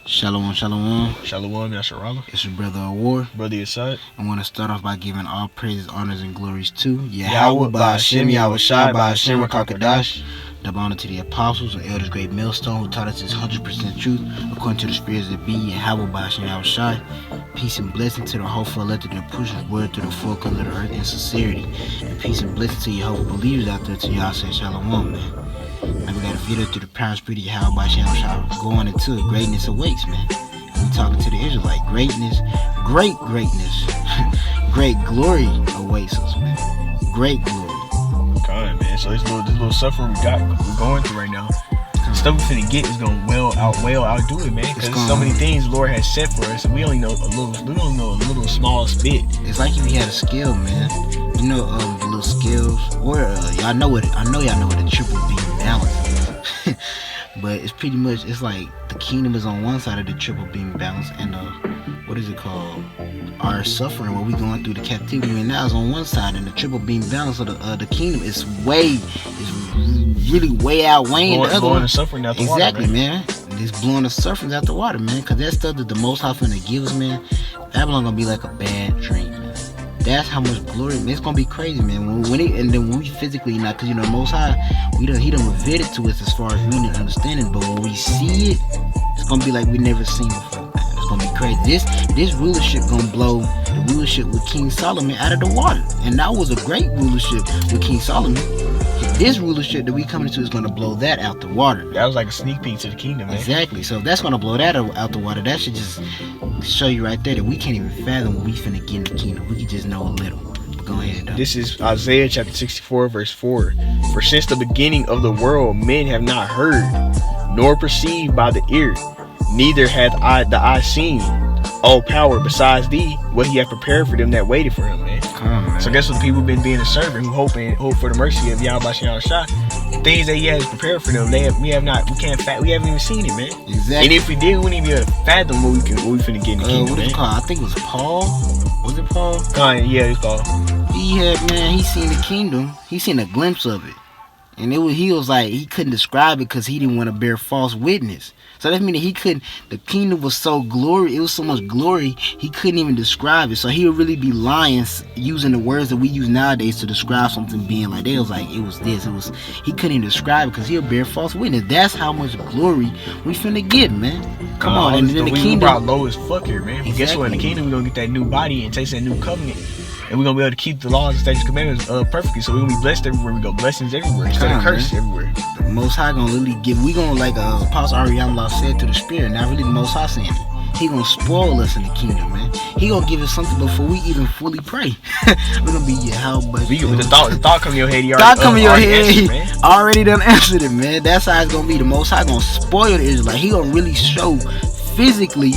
Shalom, shalom. Shalom, Yasharala. It's your brother of war. Brother Asad. I want to start off by giving all praises, honors, and glories to Yahweh, by Hashem, Yahweh Shai, by Hashem, Rakakadash. Double honor to the apostles and elders, great millstone, who taught us this 100% truth, according to the spirits that be, Yahweh, by Hashem, Yahweh Shai. Peace and blessing to the hopeful elected and push his word to the four corners of the earth in sincerity. And peace and blessing to your hopeful believers out there, to y'all say shalom, man. And we got a video to the power spirit of Yahweh, by Hashem, Yahweh Shai, going into it. Greatness awaits, man. We talking to the Israelite. Greatness, great greatness, great glory awaits us, man. Great glory. God, man. So this little suffering we're going through right now. The stuff we finna get is gonna outdo it, man. Because so many things the Lord has set for us, and we only know a little small bit. It's like if you had a skill, man. You know, the little skills, or y'all know what I know y'all know what a triple beam balance is. But it's pretty much, it's like the kingdom is on one side of the triple beam balance, and what is it called? Our suffering, what we going through the captivity right now, is on one side, and the triple beam balance of the kingdom is really way outweighing the other blowing one. the suffering out the exactly, water, man. It's blowing the suffering out the water, man. Because that stuff that the Most High finna give us, man, Babylon gonna be like a bad dream, man. That's how much glory, man. It's gonna be crazy, man. When we physically not, because you know, Most High, he done revealed it to us as far as reading and understanding. But when we see it, it's gonna be like we never seen before. Man. It's gonna be crazy. This rulership gonna blow the rulership with King Solomon out of the water, and that was a great rulership with King Solomon. This rulership that we coming into is gonna blow that out the water. That was like a sneak peek to the kingdom, man. Exactly. So if that's gonna blow that out the water, that should just show you right there that we can't even fathom what we finna get in the kingdom. We can just know a little. Go ahead, though. This is Isaiah chapter 64, verse 4. For since the beginning of the world, men have not heard, nor perceived by the ear, neither hath the eye seen, all power besides thee, what he hath prepared for them that waited for him, man. Come on, man. So that's what the people been being a servant, who hope for the mercy of Yahweh Yahweh Shai. Things that he has prepared for them, we haven't even seen it, man. Exactly. And if we did, we wouldn't even be able to fathom what we finna get in the kingdom, what is man. it called? I think it was Paul. Was it Paul? Yeah, it's Paul. He seen the kingdom. He seen a glimpse of it. And he was like, he couldn't describe it because he didn't want to bear false witness. So that means that the kingdom was so glory, it was so much glory, he couldn't even describe it. So he would really be lying, using the words that we use nowadays to describe something being like, they was like, it was this, he couldn't even describe it because he'll bear false witness. That's how much glory we finna get, man. Come on, and then the kingdom brought low as fuck here, man. Exactly. Guess what? In the kingdom, we're gonna get that new body and taste that new covenant. And we're going to be able to keep the laws and statutes and commandments perfectly. So we're going to be blessed everywhere we go. Blessings everywhere instead of curses everywhere. The Most High going to literally give. We going to, like Apostle Ariamla said to the Spirit, not really the Most High saying it. He going to spoil us in the kingdom, man. He going to give us something before we even fully pray. We're going to be, how much? The thought come in your head. Already done answered it, man. That's how it's going to be. The Most High going to spoil the Israelites. He going to really show physically.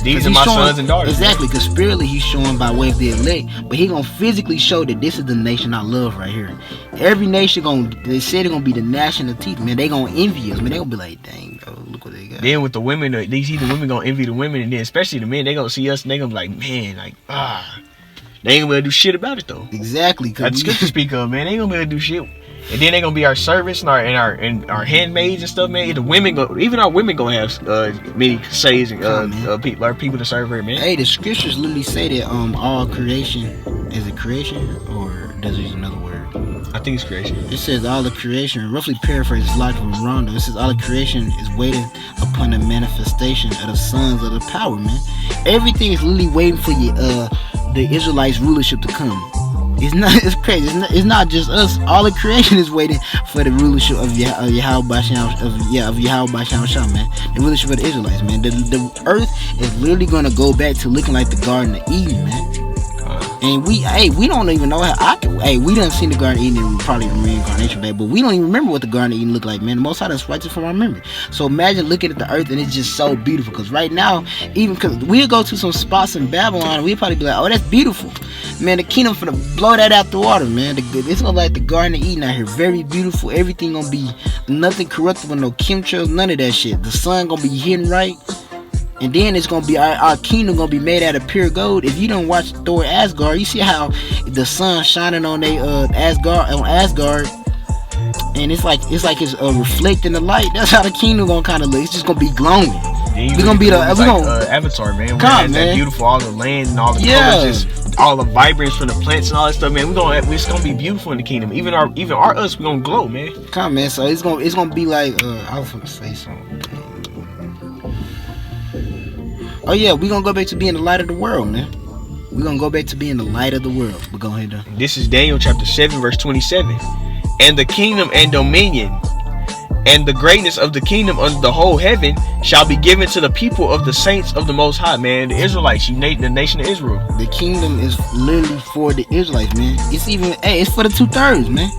These are my sons and daughters. Exactly, because spiritually he's showing by way of the elect, but he gonna physically show that this is the nation I love right here. Every nation they said they're gonna be the national teeth, man. They gonna envy us, man. They gonna be like, dang, bro, look what they got. Then with the women, the women gonna envy the women, and then especially the men, they gonna see us and they gonna be like, man, like, they ain't gonna be able to do shit about it though. Exactly, that's good to speak of, man. They ain't gonna be able to do shit. And then they gonna be our servants and our handmaids and stuff, man. Even our women gonna have many says and our people to serve her, man. Hey, the scriptures literally say that all creation is it creation, or does it use another word? I think it's creation. It says all the creation, roughly paraphrase logic from Rondo. It says all the creation is waiting upon the manifestation of the sons of the power, man. Everything is literally waiting for the Israelites' rulership to come. It's crazy. It's not just us. All the creation is waiting for the rulership of Yahweh Basham Shah, man. The rulership of the Israelites, man. The earth is literally gonna go back to looking like the Garden of Eden, man. And we don't even know how. We done seen the Garden of Eden, probably the reincarnation back, but we don't even remember what the Garden of Eden looked like, man. The Most High done swiped it from our memory. So imagine looking at the earth and it's just so beautiful. Because right now, even because we'll go to some spots in Babylon and we'll probably be like, oh, that's beautiful, man. The kingdom finna blow that out the water, man. It's gonna like the Garden of Eden out here, very beautiful. Everything gonna be nothing corruptible, no chemtrails, none of that shit. The sun gonna be hitting right. And then it's gonna be our kingdom gonna be made out of pure gold. If you don't watch Thor Asgard, you see how the sun shining on Asgard, and it's like it's reflecting the light. That's how the kingdom gonna kind of look. It's just gonna be glowing. We gonna be the we gonna Avatar, man. Come on, has man. that beautiful, all the land and all the Yeah. colors, just all the vibrance from the plants and all that stuff, man. It's gonna be beautiful in the kingdom. Even our us, we gonna glow, man. Come on, man. So it's gonna be like I was gonna say something. Oh yeah, we gonna go back to being the light of the world, man. We gonna go back to being the light of the world. But go ahead, though. This is Daniel chapter 7, verse 27. And the kingdom and dominion and the greatness of the kingdom under the whole heaven shall be given to the people of the saints of the Most High, man. The Israelites, the nation of Israel. The kingdom is literally for the Israelites, man. It's even, it's for the 2/3, man.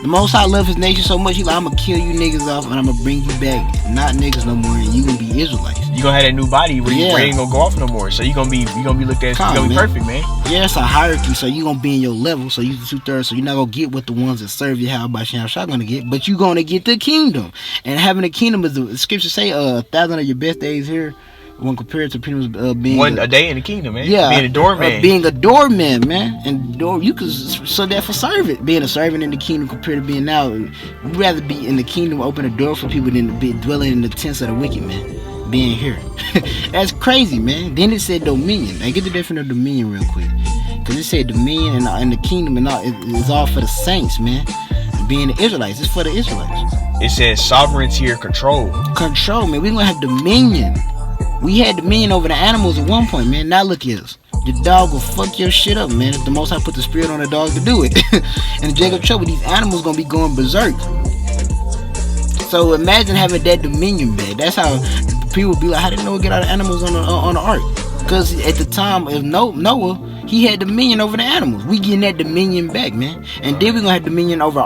The Most High love his nation so much, he like, I'm gonna kill you niggas off and I'm gonna bring you back, not niggas no more, and you gonna be Israelites. You gonna have that new body where you ain't gonna go off no more. So you gonna be looked at. You gonna be perfect, man. Yeah, it's a hierarchy. So you gonna be in your level. So you the 2/3. So you're not gonna get what the ones that serve you how by Shem Shah gonna get, but you gonna get the kingdom. And having a kingdom is the scriptures say 1,000 of your best days here. When compared to pretty much being a day in the kingdom, man. Yeah, being a doorman. Being a doorman, man. And you could so that for servant. Being a servant in the kingdom compared to being now. We'd rather be in the kingdom, open a door for people than to be dwelling in the tents of the wicked, man. Being here. That's crazy, man. Then it said dominion. Now get the definition of dominion real quick. Because it said dominion and the kingdom and all it's all for the saints, man. Being the Israelites. It's for the Israelites. It says sovereignty or control. Control, man. We're gonna have dominion. We had dominion over the animals at one point, man. Now look at us. The dog will fuck your shit up, man. If the Most High put the spirit on the dog to do it. And Jacob trouble, these animals gonna be going berserk. So imagine having that dominion back. That's how people be like, how did Noah get all the animals on the ark? Because at the time of Noah, he had dominion over the animals. We getting that dominion back, man. And then we gonna have dominion over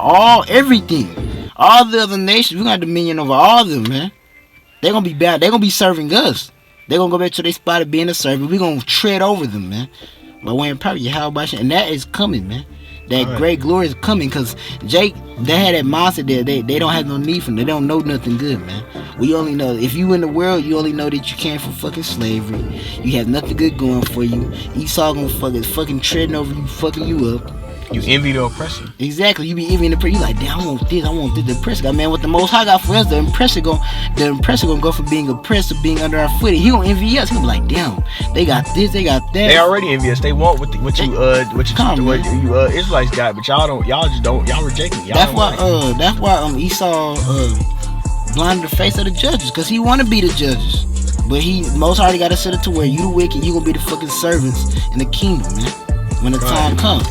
everything. All the other nations, we gonna have dominion over all of them, man. They're gonna be bad. They're gonna be serving us. They're gonna go back to their spot of being a servant. We're gonna tread over them, man. But when power, and that is coming, man. That great glory is coming, because Jake, they had that mindset that they don't have no need for them. They don't know nothing good, man. We only know, if you in the world, you only know that you came from fucking slavery. You have nothing good going for you. Esau gonna fucking treading over you, fucking you up. You envy the oppressor. Exactly. You be envying the oppressor. You like, damn, I want this. The oppressor got, man. What the Most High got for us, the oppressor gonna go from being oppressed to being under our foot. He gonna envy us. He gonna be like, damn, they got this, they got that. They already envy us. They want what you Israelites got, but y'all reject it. That's why Esau blinded the face of the judges, because he want to be the judges. But Most High already got to set it to where you the wicked, you gonna be the fucking servants in the kingdom, man. When the time comes.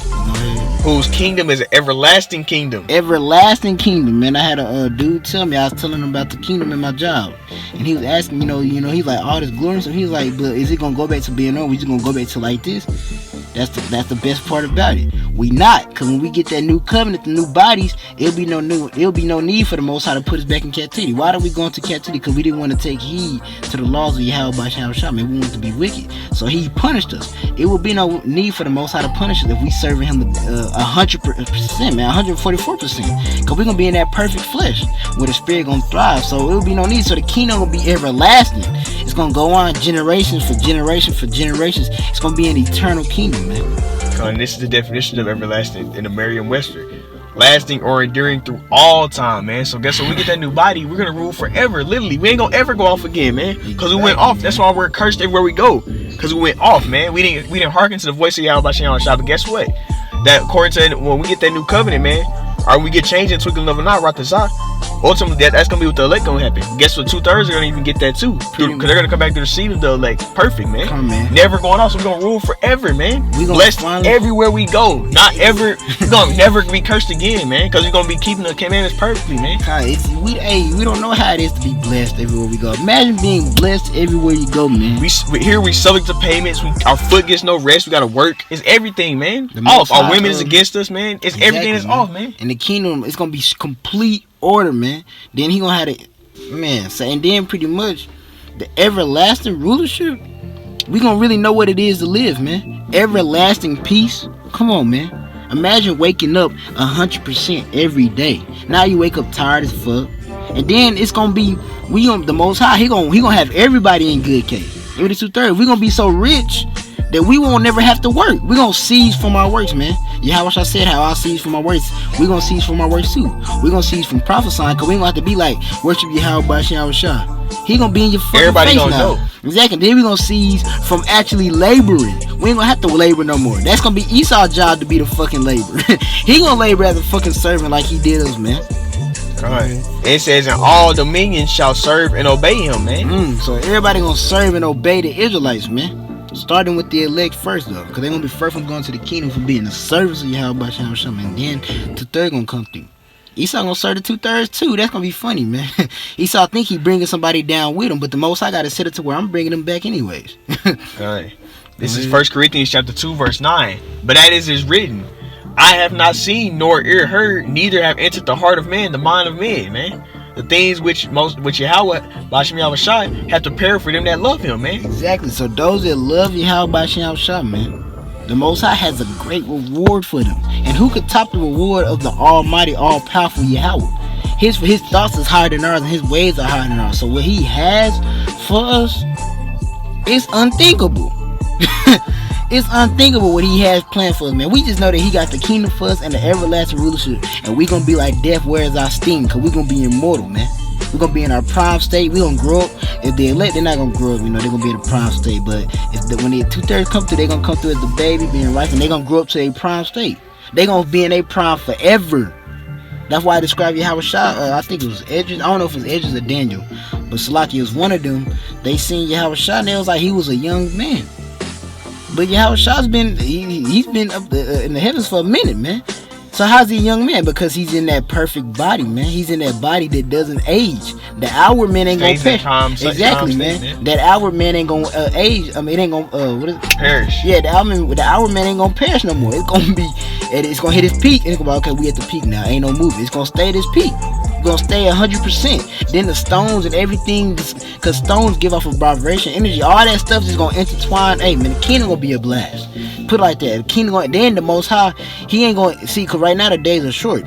Whose kingdom is an everlasting kingdom. Everlasting kingdom, man. I had a dude tell me, I was telling him about the kingdom in my job, and he was asking, he's like, all this glory. So he's like, but is it gonna go back to being over? We just gonna go back to like this? That's the best part about it. We not, because when we get that new covenant, the new bodies, it'll be no need for the Most High to put us back in captivity. Why are we going to captivity? Because we didn't want to take heed to the laws of Yahweh by Shem Shah, man. We wanted to be wicked, so he punished us. It will be no need for the Most High to punish us if we serving him 100%, man, 144%, because we're gonna be in that perfect flesh where the spirit gonna thrive. So it will be no need. So the kingdom gonna be everlasting. It's gonna go on generations for generations for generations. It's gonna be an eternal kingdom, man. And this is the definition of everlasting in the Merriam-Webster: lasting or enduring through all time, man. So guess what? We get that new body, we're gonna rule forever. Literally, we ain't gonna ever go off again, man. Because we went off. That's why we're cursed everywhere we go. Because we went off, man. We didn't hearken to the voice of Yahweh Shem Shah. But guess what? That according to when we get that new covenant, man, or we get changed in twinkling of an eye, Ratazah, ultimately that's gonna be what the elect gonna happen. Guess what? 2/3 are gonna even get that too, because they're gonna come back to the seed of the elect. Perfect, man. Come on, man. Never going off. So we're gonna rule forever, man. We gonna blessed everywhere we go. Not ever. We're gonna never be cursed again, man. Because we're gonna be keeping the commandments perfectly, man. We don't know how it is to be blessed everywhere we go. Imagine being blessed everywhere you go, man. We subject to payments. Our foot gets no rest. We gotta work. It's everything, man. Off. Our women is against us, man. It's everything is off, man. And the kingdom is gonna be complete order, man. Then he gonna have it, man. So, and then pretty much the everlasting rulership, we gonna really know what it is to live, man. Everlasting peace. Come on, man. Imagine waking up 100% every day. Now you wake up tired as fuck, and then it's gonna be the Most High. He gonna have everybody in good case. Even the 2/3, we gonna be so rich that we won't never have to work. We gonna cease from our works, man. Yahweh I said how I cease from our works. We gonna cease from our works too. We gonna cease from prophesying, because we gonna have to be like worship Yahweh by Shem Shah. He gonna be in your fucking Everybody face gonna now. know. Exactly. Then we gonna cease from actually laboring. We ain't gonna have to labor no more. That's gonna be Esau's job to be the fucking labor. He gonna labor as a fucking servant like he did us, man. Right. It says, and all dominions shall serve and obey him, man. So everybody gonna serve and obey the Israelites, man. Starting with the elect first, though, because they're gonna be first one going to the kingdom for being the service of Yahweh Shem, and then the third gonna come through. Esau gonna serve the 2/3 too. That's gonna be funny, man. Esau think he bringing somebody down with him, but the Most High gotta set it to where I'm bringing them back anyways. Right. This is 1 Corinthians chapter 2 verse 9. But that is written, I have not seen nor ear heard, neither have entered the heart of man, the mind of men, man. The things which Yahweh, Bashem Yahweh Shai, have to prepare for them that love him, man. Exactly. So those that love Yahweh Bashem Yahweh Shai, man, the Most High has a great reward for them. And who could top the reward of the almighty, all-powerful Yahweh? His thoughts is higher than ours, and his ways are higher than ours. So what he has for us is unthinkable. It's unthinkable what he has planned for us, man. We just know that he got the kingdom for us and the everlasting rulership. And we gonna be like death, where is our sting? Because we gonna be immortal, man. We're gonna be in our prime state. We gonna grow up. If they elect, they're not gonna grow up, you know, they're gonna be in a prime state. But when the 2/3 come through, they're gonna come through as the baby, being ripe, and they're gonna grow up to a prime state. They're gonna be in a prime forever. That's why I described Yahweh Shai. I think it was Edges. I don't know if it was Edges or Daniel, but Salaki was one of them. They seen Yahweh Shai, and it was like he was a young man. But Yahweh Shai's been he's been up in the heavens for a minute, man. So how's he a young man? Because he's in that perfect body, man. He's in that body that doesn't age. The outward man ain't gonna perish. Exactly, man. That outward man ain't gonna age. I mean, it ain't gonna perish. Yeah, the outward man ain't gonna perish no more. It's gonna hit its peak. And it's gonna be, okay, we at the peak now. Ain't no moving. It's gonna stay at its peak. Gonna stay 100%. Then the stones and everything, because stones give off a vibration energy, all that stuff is gonna intertwine. Hey man, the kingdom gonna be a blast. Put it like that. The kingdom gonna, then the Most High, he ain't gonna see, because right now the days are short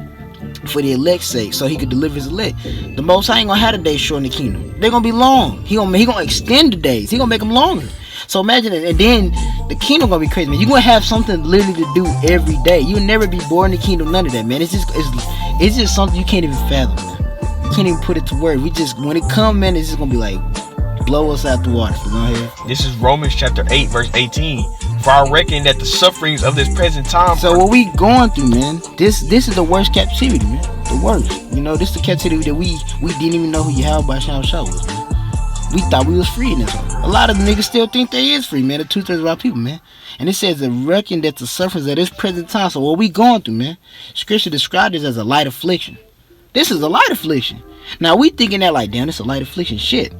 for the elect's sake, so he could deliver his elect. The Most High ain't gonna have the days short in the kingdom. They're gonna be long. He gonna extend the days. He gonna make them longer. So imagine it, and then the kingdom gonna be crazy, man. You gonna have something literally to do every day. You'll never be bored in the kingdom. None of that, man. It's just something you can't even fathom, man. You can't even put it to word. When it come, man, it's just gonna be like blow us out the water. So go ahead. This is Romans chapter 8 verse 18. For I reckon that the sufferings of this present time. So what we going through, man, this is the worst captivity, man. The worst. You know, this is the captivity that we didn't even know who Yahweh Bashem Shah was, man. We thought we was free in this one. A lot of niggas still think they is free, man. The 2/3 of our people, man. And it says to reckon that the sufferings of this present time. So what we going through, man? Scripture described this as a light affliction. This is a light affliction. Now we thinking that like, damn, it's a light affliction. Shit.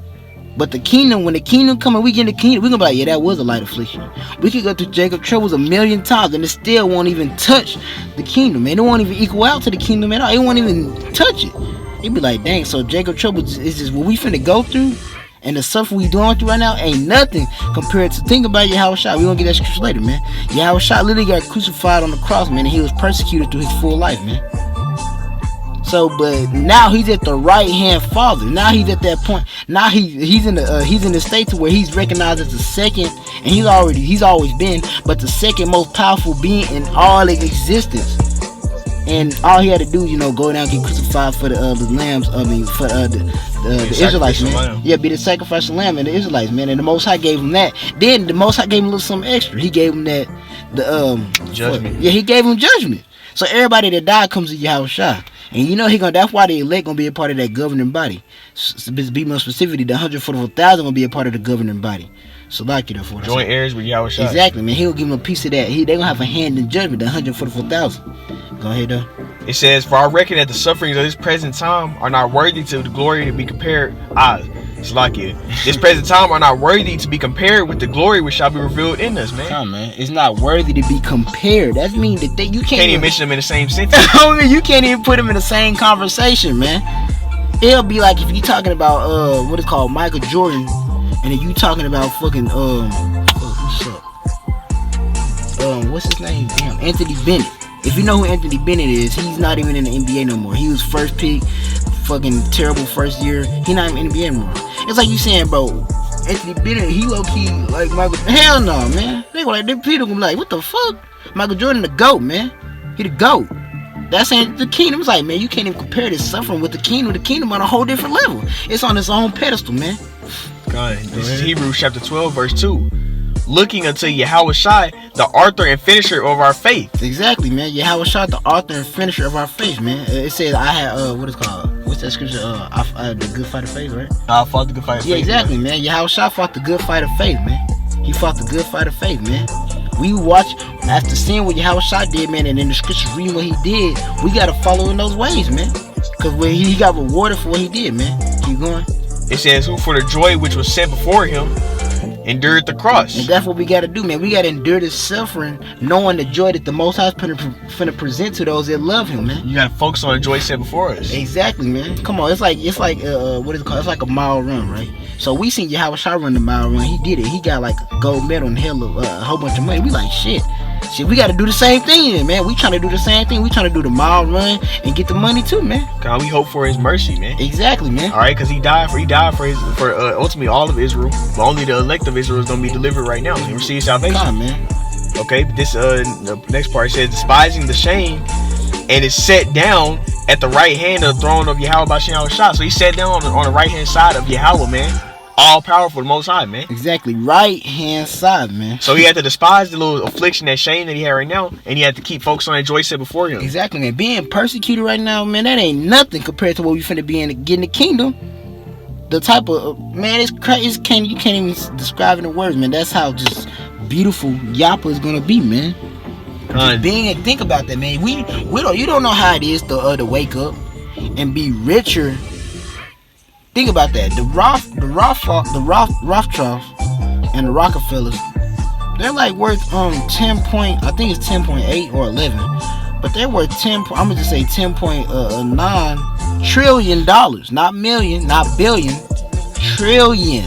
But the kingdom, when the kingdom come and we get in the kingdom, we gonna be like, yeah, that was a light affliction. We could go through Jacob troubles 1,000,000 times and it still won't even touch the kingdom, man. It won't even equal out to the kingdom at all. It won't even touch it. It'd be like, dang, so Jacob troubles is just what we finna go through, and the suffering we doing through right now ain't nothing compared to, think about Yahweh Shai. We gonna get that scripture later, man. Yahweh Shai literally got crucified on the cross, man, and he was persecuted through his full life, man. So, but now he's at the right hand Father. Now he's at that point. Now he's in the state to where he's recognized as the second, and he's always been, but the second most powerful being in all existence. And all he had to do, you know, go down and get crucified for the lambs. I mean, for the Israelites, man. Lamb. Yeah, be the sacrificial lamb and the Israelites, man. And the Most High gave him that. Then the Most High gave him a little something extra. He gave him that judgment. Yeah, he gave him judgment. So everybody that died comes to Yahweh Shai. And you know that's why the elect gonna be a part of that governing body. To be more specifically, the 144,000 gonna be a part of the governing body. So like it for joint heirs with Yahweh Shai. Exactly, man. He'll give them a piece of that. They gonna have a hand in judgment. The 144,000. Go ahead, though. It says, "For I reckon that the sufferings of this present time are not worthy to the glory to be compared." It's like it. This present time are not worthy to be compared with the glory which shall be revealed in us, man. Come, man. It's not worthy to be compared. That means that you can't even mention them in the same sentence. I mean, you can't even put them in the same conversation, man. It'll be like if you talking about what is called Michael Jordan, and then you talking about fucking what's his name? Damn, Anthony Bennett. If you know who Anthony Bennett is, he's not even in the NBA no more. He was first pick, fucking terrible first year. He not even in the NBA anymore. It's like you saying, bro, Anthony Bennett, he low key like Michael. Hell no, man. They go like, people gonna be like, what the fuck? Michael Jordan the GOAT, man. He the GOAT. That's ain't the kingdom. It's like, man, you can't even compare this suffering with the kingdom. The kingdom on a whole different level. It's on its own pedestal, man. God, this is Hebrews chapter 12, verse 2. Looking unto Yahweh Shai, the author and finisher of our faith. Exactly, man. Yahweh Shai, the author and finisher of our faith, man. It says, I had, what is called? What's that scripture? The good fight of faith, right? I fought the good fight of faith. Yeah, exactly, man. Yahweh Shai fought the good fight of faith, man. He fought the good fight of faith, man. We watch, after seeing what Yahweh Shai did, man, and in the scripture reading what he did, we got to follow in those ways, man. Because when he got rewarded for what he did, man. Keep going. It says, who for the joy which was set before him endured the cross. And that's what we got to do, man. We got to endure this suffering, knowing the joy that the Most High is finna present to those that love him, man. You got to focus on the joy set before us. Exactly, man. Come on, it's like what is it called? It's like a mile run, right? So we seen Yahweh Shai run the mile run. He did it. He got like a gold medal and hell of a whole bunch of money. We like, shit, we got to do the same thing then, man. We trying to do the same thing. We trying to do the mile run and get the money too, man. God, we hope for his mercy, man. Exactly, man. All right, because he died for ultimately all of Israel, but only the elect of Israel is gonna be delivered right now and receive salvation. Come on, man. Okay, but this the next part says, despising the shame, and is set down at the right hand of the throne of Yahweh Bashem Yahweh Shai. So he sat down on the right hand side of Yahweh, man. All powerful, the Most High, man. Exactly, right hand side, man. So he had to despise the little affliction, that shame that he had right now, and he had to keep focused on that joy set before him. Exactly, man. Being persecuted right now, man, that ain't nothing compared to what we finna be getting the kingdom. The type of man, it's crazy. You can't even describe it in words, man. That's how just beautiful Yapa is gonna be, man. Think about that, man. You don't know how it is to wake up and be richer. Think about that. The Rothschilds and the Rockefellers, they're like worth 10.8 or 11, but they're worth 10. I'm gonna just say 10.9 trillion dollars, not million, not billion, trillion.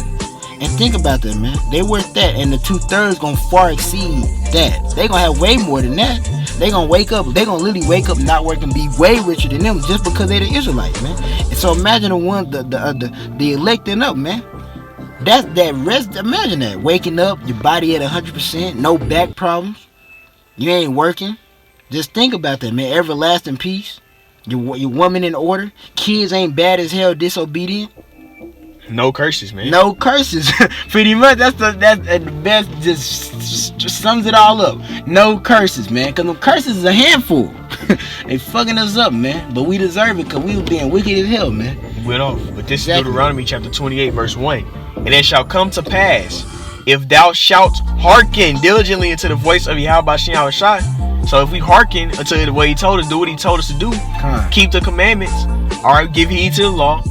And think about that, man. They worth that, and the 2/3 gonna far exceed that. They gonna have way more than that. They gonna wake up. They gonna literally wake up, not work, and be way richer than them just because they the Israelites, man. And so imagine the electing up, man. That rest. Imagine that, waking up, your body at 100%, no back problems. You ain't working. Just think about that, man. Everlasting peace. Your woman in order. Kids ain't bad as hell, disobedient. No curses, man. No curses. Pretty much. That's the best. Just sums it all up. No curses, man. Because them curses is a handful. They fucking us up, man. But we deserve it because we were being wicked as hell, man. Went off. But this is Deuteronomy chapter 28, verse 1. And it shall come to pass, if thou shalt hearken diligently unto the voice of Yahweh Bashem Yahweh Shai. So if we hearken unto the way he told us, do what he told us to do, keep the commandments, alright, give heed to the law,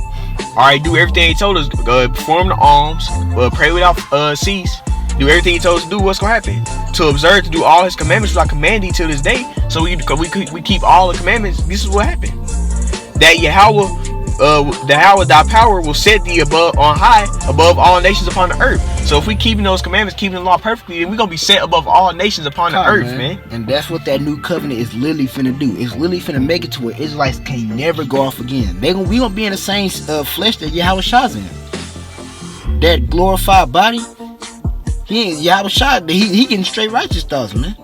alright, do everything he told us, perform the alms, pray without cease, do everything he told us to do, what's gonna happen? To observe, to do all his commandments, which I command thee till this day. So we keep all the commandments. This is what happened. That Yahweh thy power will set thee on high above all nations upon the earth. So if we keeping those commandments, keeping the law perfectly, then we're gonna be set above all nations upon the earth, man. And that's what that new covenant is literally finna do. It's literally finna make it to where Israelites can never go off again. We gonna be in the same flesh that Yahweh Shai's in. That glorified body. Yahweh Shai, he getting straight righteous thoughts, man.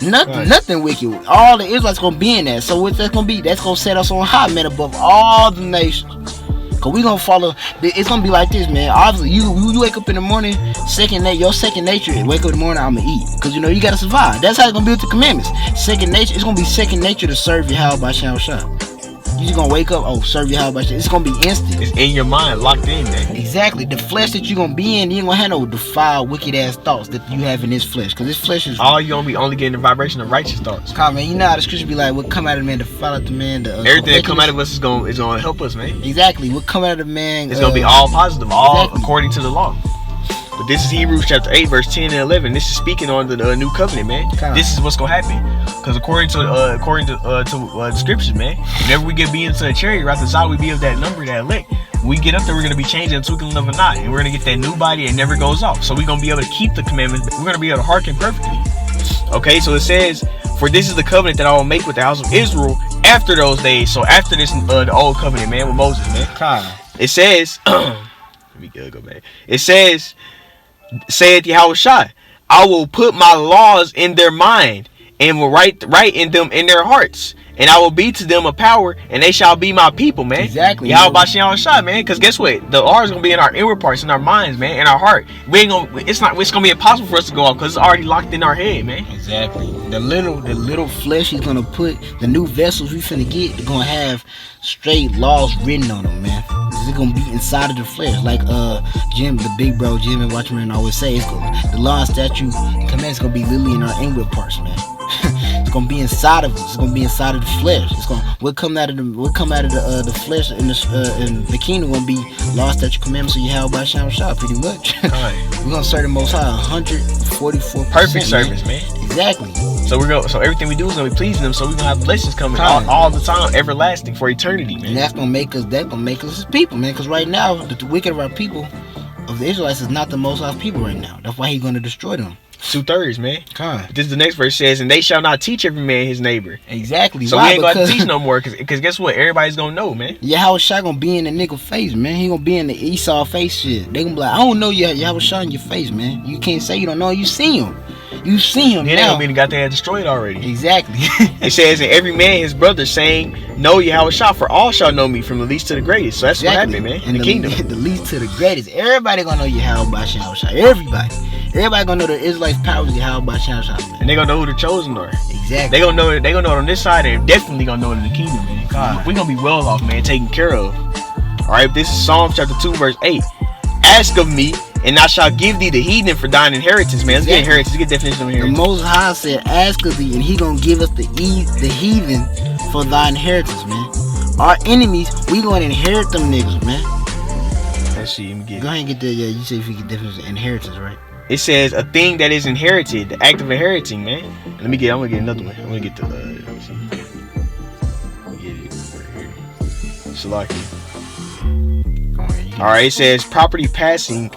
Nothing wicked. All the Israelites gonna be in that. So what's that gonna be? That's gonna set us on high, man, above all the nations. Cause we gonna follow. It's gonna be like this, man. Obviously, you wake up in the morning, your second nature. Wake up in the morning, I'ma eat. Cause you gotta survive. That's how it's gonna be with the commandments. Second nature. It's gonna be second nature to serve Yahweh Bashem Yahweh Shai. You just gonna wake up, serve Yahweh Bashem. It's gonna be instant. It's in your mind, locked in, man. Exactly. The flesh that you gonna be in, you ain't gonna have no defiled, wicked ass thoughts that you have in this flesh. Cause this flesh is all you gonna be only getting the vibration of righteous thoughts. Come on, man. You know how the scripture be like, what come out of the man to fall out the man. Everything that come out of us is gonna help us, man. Exactly. What come out of the man? It's gonna be all positive, all according to the law. But this is Hebrews chapter 8, verse 10 and 11. This is speaking on the new covenant, man. This is what's gonna happen. Because according to the scriptures, man, whenever we be into a chariot, right beside we be of that number, that elect. When we get up there, we're gonna be changing in the twinkling of an eye, and we're gonna get that new body that never goes off. So we're gonna be able to keep the commandments. We're gonna be able to hearken perfectly. Okay, so it says, "For this is the covenant that I will make with the house of Israel after those days." So after this, the old covenant, man, with Moses, man. It says, let me go back. It says, saith Yahweh Shai, I will put my laws in their mind and will write in them in their hearts, and I will be to them a power, and they shall be my people, man. Exactly. Y'all about shot, man. Because guess what? The R is gonna be in our inward parts, in our minds, man, in our heart. We ain't gonna. It's gonna be impossible for us to go off because it's already locked in our head, man. Exactly. The little flesh he's gonna put, the new vessels we finna get, they're gonna have straight laws written on them, man. It's gonna be inside of the flesh, like Jim, the big bro Jim and Watchman always say. The law, statute, and commandments gonna be literally in our inward parts, man. It's gonna be inside of us. It's gonna be inside of the flesh. What come out of the flesh in the kingdom gonna be law, statute, commandments. So you have by Sham Shah, pretty much. We're gonna serve the Most High 144%. Perfect service, man. Exactly. So everything we do is gonna be pleasing them. So we're gonna have blessings coming all the time, everlasting for eternity, man. And that's gonna make us as people, man. Because right now, the wicked of our people, of the Israelites, is not the Most High people right now. That's why He's gonna destroy them. 2/3, man. This is the next verse says, and they shall not teach every man his neighbor. Exactly. So we ain't gonna teach no more, cause guess what? Everybody's gonna know, man. Yahweh Shai gonna be in the nigga face, man. He gonna be in the Esau face shit. They gonna be like, I don't know Yahweh Shai in your face, man. You can't say you don't know. You see him. You see him. Then now. They gonna be got their head destroyed already. Exactly. It says, and every man his brother saying, know Yahweh Shai, for all shall know me, from the least to the greatest. So that's what happened, man. In the kingdom. The least to the greatest. Everybody gonna know Yahweh Shai. Everybody gonna know the Israelites' powers of Yahweh Shai, man. And they gonna know who the chosen are. Exactly. They gonna know it on this side, and definitely gonna know it in the kingdom, man. God, we gonna be well off, man, taken care of. Alright, this is Psalm chapter 2, verse 8. Ask of me, and I shall give thee the heathen for thine inheritance, man. Let's get inheritance. Let's get definition of inheritance. The Most High said, ask of thee, and He gonna give us the heathen for thy inheritance, man. Our enemies, we gonna inherit them niggas, man. Let's see, let me get it. Go ahead and get that. Yeah, you say if you get definition of inheritance, right? It says a thing that is inherited, the act of inheriting, man. I'm gonna get another one. I'm gonna get the let me see. Let me get it right here. Shalaki. Alright, it says property passing.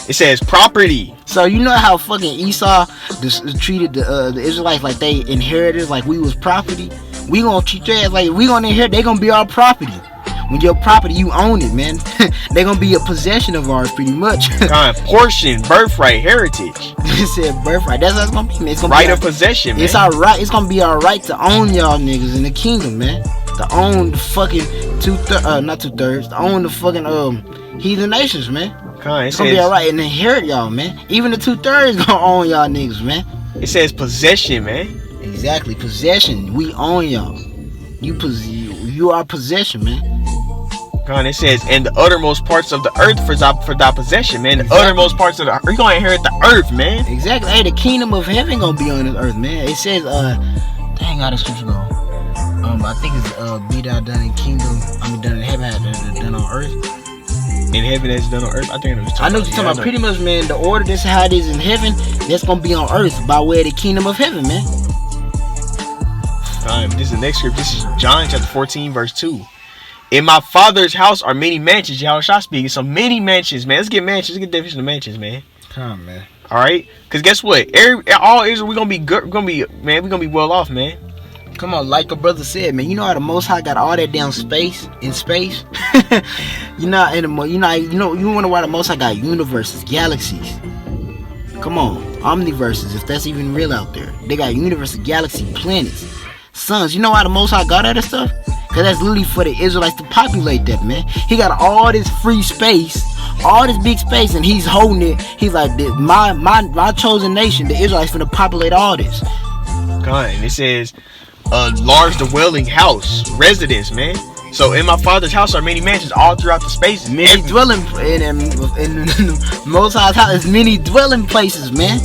It says property. So you know how fucking Esau treated the Israelites like they inherited, like we was property? We gonna treat their ass like we gonna inherit. They gonna be our property. When your property, you own it, man. They gonna be a possession of ours, pretty much. Portion, birthright, heritage. It said birthright. That's what it's gonna be, man. It's gonna right be of possession, man. It's our right. It's gonna be our right to own y'all niggas in the kingdom, man. To own the fucking not 2/3. To own the fucking heathen nations, man. It's gonna be our right and inherit y'all, man. Even the 2/3 gonna own y'all niggas, man. It says possession, man. Exactly, possession. We own y'all. You are possession, man. It says, and the uttermost parts of the earth for thy possession, man. The uttermost parts of the earth. You're gonna inherit the earth, man. Exactly. Hey, the kingdom of heaven gonna be on this earth, man. It says, dang, how the scripture go? I think it's be thou done in kingdom. Done in heaven, done on earth. In heaven as done on earth. I think I know what you're talking about. Pretty much, man. The order, this is how it is in heaven. That's gonna be on earth by way of the kingdom of heaven, man. This is the next script. This is John chapter 14, verse 2. In my Father's house are many mansions. Yahweh Shai speaking. So many mansions, man. Let's get mansions. Let's get definition of mansions, man. Come on, man. All right, cause guess what? All Israel, we're gonna be man. We're gonna be well off, man. Come on, like a brother said, man. You know how the Most High got all that down space in space. You wonder why the Most High got universes, galaxies. Come on, omniverses, if that's even real out there. They got universes, galaxies, planets, suns. You know why the Most High got all that stuff? Cause that's literally for the Israelites to populate that, man. He got all this free space, all this big space, and He's holding it. He's like, my chosen nation, the Israelites, finna populate all this. And it says, a large dwelling house, residence, man. So in my Father's house are many mansions all throughout the spaces. Many dwelling in Most High's house is many dwelling places, man.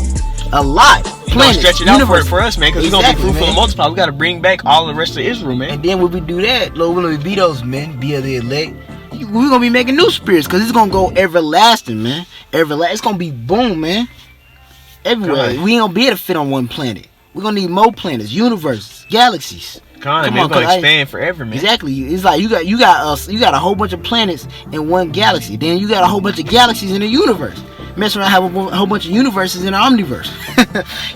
A lot. Planets, stretch it out for us, man, because we're gonna be fruitful and multiply. We gotta bring back all the rest of Israel, man. And then when we do that, Lord, we're gonna be those men, be of the elect. We're gonna be making new spirits, because it's gonna go everlasting, man. It's gonna be boom, man. Everywhere. We ain't gonna be able to fit on one planet. We're gonna need more planets, universes, galaxies. Man, it's gonna expand forever, man. Exactly. It's like you got a whole bunch of planets in one galaxy. Then you got a whole bunch of galaxies in the universe. Mess around, have a whole bunch of universes in the omniverse.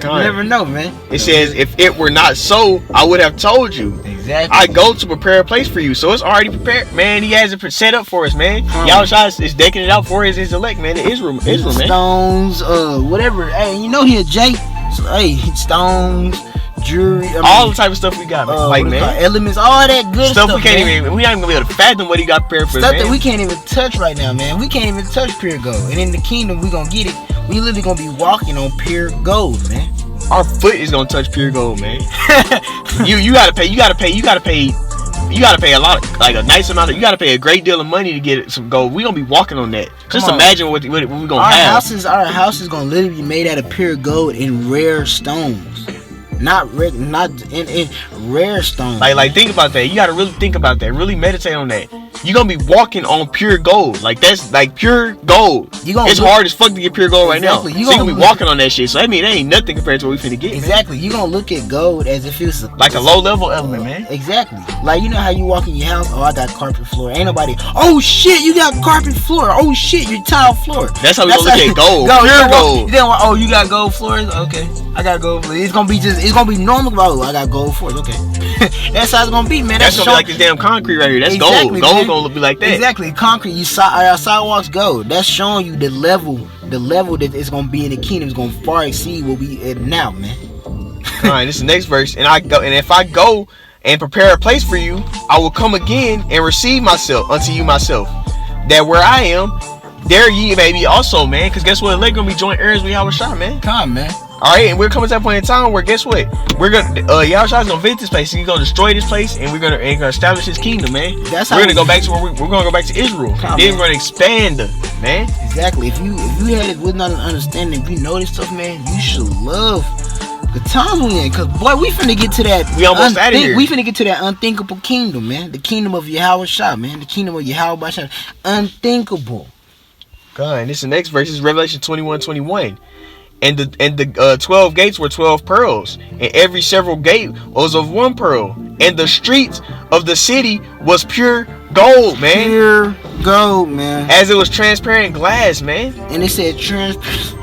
You never know, man. It says, if it were not so, I would have told you. Exactly. I go to prepare a place for you. So it's already prepared, man. He has it set up for us, man. Yahweh Shai is decking it out for his elect, man. Israel, man. Stones, whatever. Hey, you know he a J. So, hey, stones, jewelry, all the type of stuff we got, man. Like, man, elements, all that good stuff. We not even gonna be able to fathom what he got prepared for. Stuff man. that we can't even touch right now, man. We can't even touch pure gold. And in the kingdom, we gonna get it. We literally gonna be walking on pure gold, man. Our foot is gonna touch pure gold, man. you gotta pay a lot, like a nice amount of. You gotta pay a great deal of money to get some gold. We gonna be walking on that. Just imagine what we gonna have. Our house is gonna literally be made out of pure gold and rare stones. Not in rare stones. Like think about that. You gotta really think about that. Really meditate on that. You're gonna be walking on pure gold. Like that's like pure gold. It's hard as fuck to get pure gold right now. You're gonna be walking on that shit. So I mean, that ain't nothing compared to what we finna get. Exactly. You're gonna look at gold as if it's like a low level element, man. Exactly. Like you know how you walk in your house. Oh, I got carpet floor. Ain't nobody. Oh shit, you got carpet floor. Oh shit, your tile floor. That's how we gonna look at gold. Pure gold. Oh, you got gold floors. Okay, I got gold floors. It's gonna be normal. Oh, I got gold floors. Okay, that's how it's gonna be, man. That's gonna be like this damn concrete right here. That's gold. Gold gonna be like that. Exactly. Concrete. Our sidewalks gold. That's showing you the level that it's gonna be in the kingdom is gonna far exceed what we at now, man. All right, this is the next verse. And if I go and prepare a place for you, I will come again and receive myself unto you myself, that where I am, there ye may be also, man. Because guess what? They're gonna be joint heirs with Yahushua, man. Come, man. All right, and we're coming to that point in time where guess what? We're gonna Yahushua's gonna visit this place. He's gonna destroy this place, and we're gonna establish His kingdom, man. We're gonna go back to where we're gonna go back to Israel. Then we're gonna expand, man. Exactly. If you had it with not an understanding, if you know this stuff, man, you should love the times we in. Cause boy, we finna get to that. We almost out of here. We finna get to that unthinkable kingdom, man. The kingdom of Yahushua, man. The kingdom of Yahushua, unthinkable. God, and this is the next verse. This is Revelation 21:21. And the 12 gates were 12 pearls, and every several gate was of one pearl, and the streets of the city was pure gold, man. Pure gold, man. As it was transparent glass, man. And it said transparent.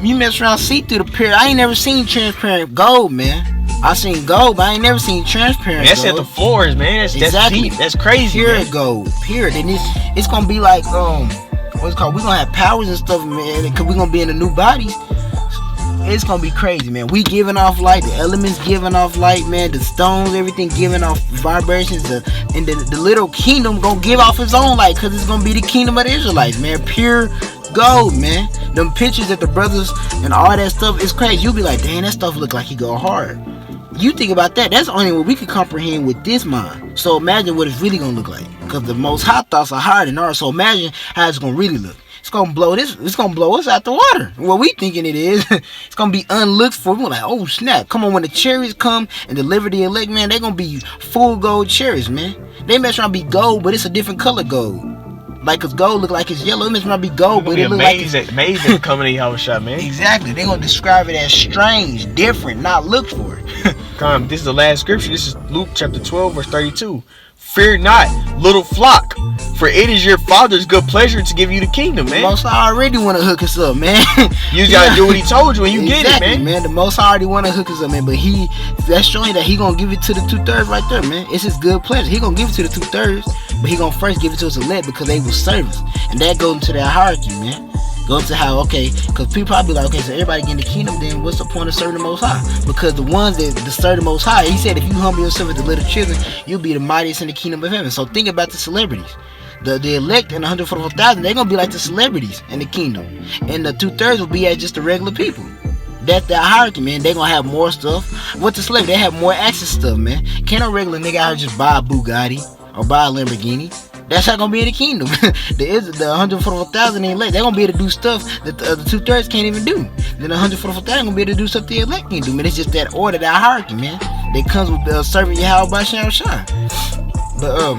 You mess around, see through the pure. I ain't never seen transparent gold, man. I seen gold, but I ain't never seen transparent. That's gold. At the floors, man. That's deep. That's crazy. Pure man. Gold, pure. Then it's gonna be like what's it called? We're gonna have powers and stuff, man, because we're gonna be in the new bodies. It's gonna be crazy, man. We giving off light, the elements giving off light, man. The stones, everything giving off vibrations. And the little kingdom gonna give off its own light, because it's gonna be the kingdom of the Israelites, man. Pure gold, man. Them pictures that the brothers and all that stuff is crazy. You'll be like, damn, that stuff look like he go hard. You think about that. That's only what we can comprehend with this mind. So imagine what it's really gonna look like, because the most high thoughts are higher than ours. So imagine how it's gonna really look. It's gonna blow us out the water. What we thinking it is, it's gonna be unlooked for. We're like, oh snap! Come on, when the chariots come and deliver the elect, man, they're gonna be full gold chariots, man. They mess around be gold, but it's a different color gold. Like, cause gold look like it's yellow. It mess around be gold, but it look like it's amazing coming to Yahushua, man. Exactly. They're gonna describe it as strange, different, not looked for. Come, this is the last scripture. This is Luke chapter 12, verse 32. Fear not, little flock, for it is your Father's good pleasure to give you the kingdom, man. The Most High already want to hook us up, man. You just gotta do what He told you when you get it, man. The Most High already want to hook us up, man. But that's showing that He gonna give it to the 2/3 right there, man. It's His good pleasure. He gonna give it to the 2/3, but He gonna first give it to us elect because they will serve us, and that goes into that hierarchy, man. Goes to how, okay, because people probably like, okay, so everybody getting the kingdom, then what's the point of serving the Most High? Because the ones that serve the Most High, He said, if you humble yourself as the little children, you'll be the mightiest in the kingdom of heaven. So think about the celebrities. The elect and the 144,000, they're gonna be like the celebrities in the kingdom, and the 2/3 will be as just the regular people. That's the hierarchy, man. They gonna have more stuff. What the celebrity, they have more access to stuff, man. Can't no regular nigga out here just buy a Bugatti or buy a Lamborghini. That's how gonna be in the kingdom. The 144,000 ain't elect. They're gonna be able to do stuff that the 2/3 can't even do. Then the 144,000 gonna be able to do stuff the elect can't do, man. It's just that order, that hierarchy, man. That comes with serving Yahweh by Shine. But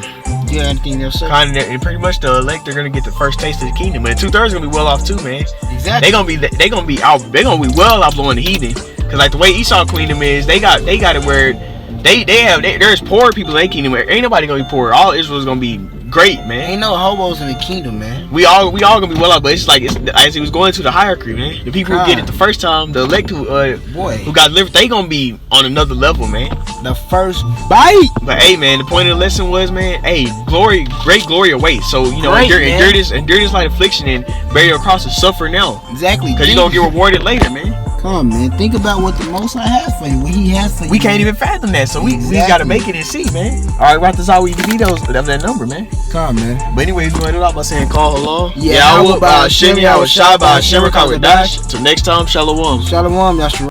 you got anything else, sir? And pretty much the elect are gonna get the first taste of the kingdom, and 2/3 gonna be well off too, man. Exactly. They gonna be well out blowing the heathen, cause like the way Esau kingdom is, they got it where there's poor people in their kingdom. Ain't nobody gonna be poor. All Israel's gonna be great, man. Ain't no hobos in the kingdom, man. We all gonna be well out, but it's like as he was going to the hierarchy, man. The people who get it the first time, the elect who got delivered, they gonna be on another level, man. The first bite. But hey, man, the point of the lesson was, man, hey, great glory awaits. So you know, endure this light affliction and bear your cross and suffer now. Exactly. Because you're gonna get rewarded later, man. Come on, man. Think about what the Most High has for you. What He has for you. We can't even fathom that, so we gotta make it and see, man. All right, right. That's how we be those of that number, man. Come on, man. But anyways, we gonna do it out by saying call hello. Yeah, I would Shemi, I was shy by Shemra Dash. Till next time, Shalom. Shalom, Yashua.